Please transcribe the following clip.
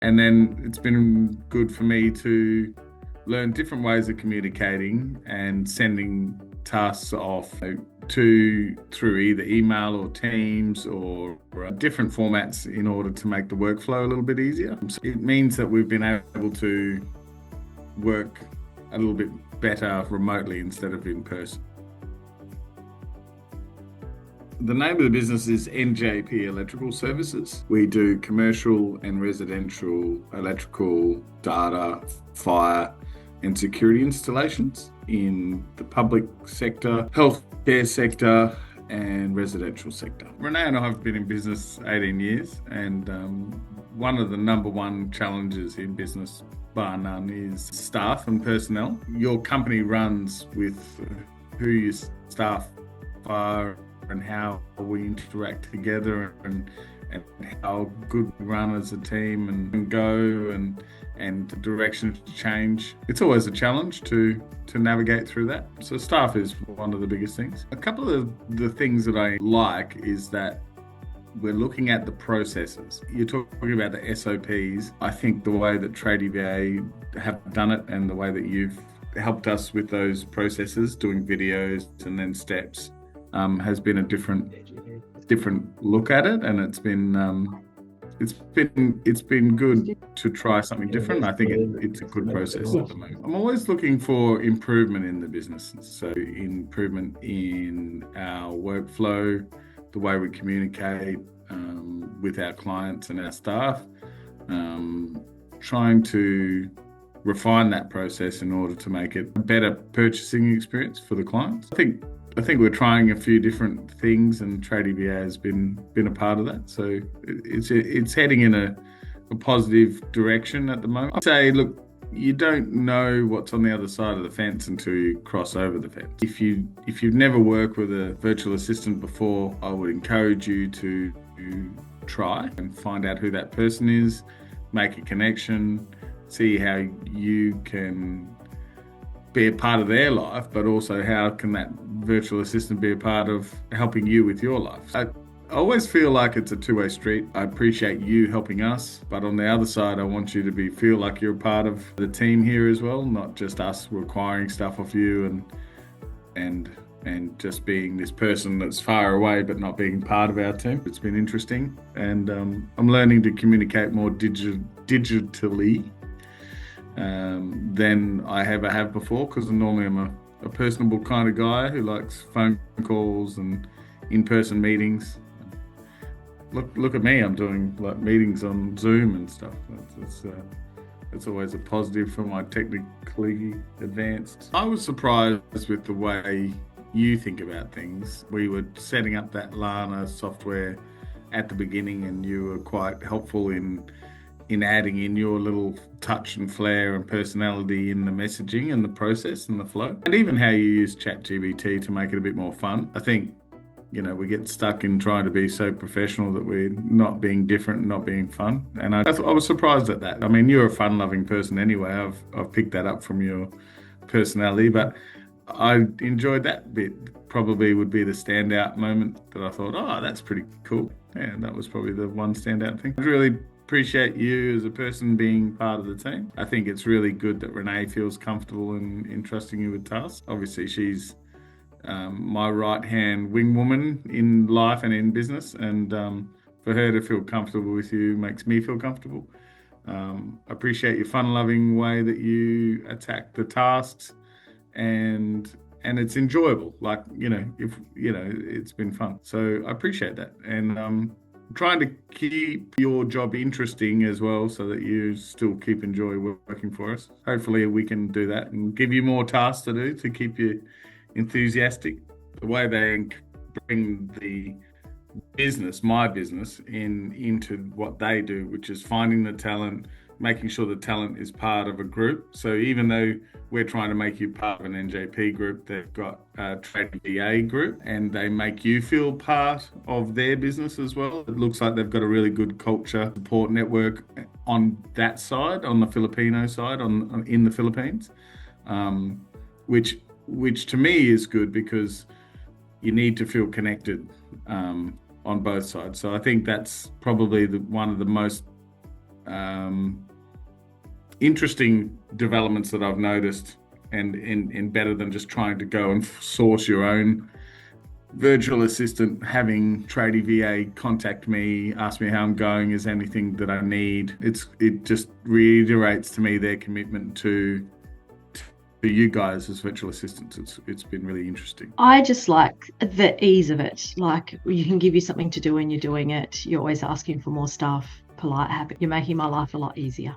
And then it's been good for me to learn different ways of communicating and sending tasks off through either email or Teams or different formats in order to make the workflow a little bit easier. So it means that we've been able to work a little bit better remotely instead of in person. The name of the business is NJP Electrical Services. We do commercial and residential electrical, data, fire and security installations in the public sector, healthcare sector and residential sector. Renee and I have been in business 18 years, and one of the number one challenges in business, bar none, is staff and personnel. Your company runs with who your staff are and how we interact together and how good we run as a team and go and the directions change. It's always a challenge to navigate through that. So staff is one of the biggest things. A couple of the things that I like is that we're looking at the processes. You're talking about the SOPs. I think the way that TradieVA have done it and the way that you've helped us with those processes, doing videos and then steps, has been a different look at it, and it's been good to try something different. I think it's a good process at the moment. I'm always looking for improvement in the business, so improvement in our workflow, the way we communicate with our clients and our staff, trying to refine that process in order to make it a better purchasing experience for the clients. I think we're trying a few different things, and TradieVA has been a part of that. So it's heading in a positive direction at the moment. I'd say, look, you don't know what's on the other side of the fence until you cross over the fence. If you've never worked with a virtual assistant before, I would encourage you to try and find out who that person is, make a connection, see how you can be a part of their life, but also how can that virtual assistant be a part of helping you with your life. I always feel like it's a two-way street. I appreciate you helping us, but on the other side, I want you to feel like you're a part of the team here as well, not just us requiring stuff of you and just being this person that's far away but not being part of our team. It's been interesting, and I'm learning to communicate more digitally than I ever have before, because normally I'm a personable kind of guy who likes phone calls and in-person meetings. Look at me, I'm doing like meetings on Zoom and stuff. It's always a positive for my technically advanced. I was surprised with the way you think about things. We were setting up that Lana software at the beginning, and you were quite helpful in adding in your little touch and flair and personality in the messaging and the process and the flow, and even how you use ChatGPT to make it a bit more fun. I think, we get stuck in trying to be so professional that we're not being different and not being fun. And I was surprised at that. I mean, you're a fun-loving person anyway. I've picked that up from your personality, but I enjoyed that bit. Probably would be the standout moment that I thought, oh, that's pretty cool. Yeah, that was probably the one standout thing. I really appreciate you as a person being part of the team. I think it's really good that Renee feels comfortable in entrusting you with tasks. Obviously, she's my right-hand wing woman in life and in business, and for her to feel comfortable with you makes me feel comfortable. I appreciate your fun-loving way that you attack the tasks, and it's enjoyable. Like, it's been fun. So I appreciate that. And trying to keep your job interesting as well, so that you still keep enjoy working for us. Hopefully we can do that and give you more tasks to do to keep you enthusiastic. The way they bring the business, my business, into what they do, which is finding the talent, making sure the talent is part of a group. So even though we're trying to make you part of an NJP group, they've got a TradieVA group, and they make you feel part of their business as well. It looks like they've got a really good culture support network on that side, on the Filipino side, in the Philippines, which to me is good, because you need to feel connected on both sides. So I think that's probably one of the most interesting developments that I've noticed, and in better than just trying to go and source your own virtual assistant, having TradieVA contact me, ask me how I'm going, is anything that I need. It just reiterates to me their commitment to you guys as virtual assistants. It's been really interesting. I just like the ease of it. Like, you can give you something to do and you're doing it. You're always asking for more stuff, polite, happy. You're making my life a lot easier.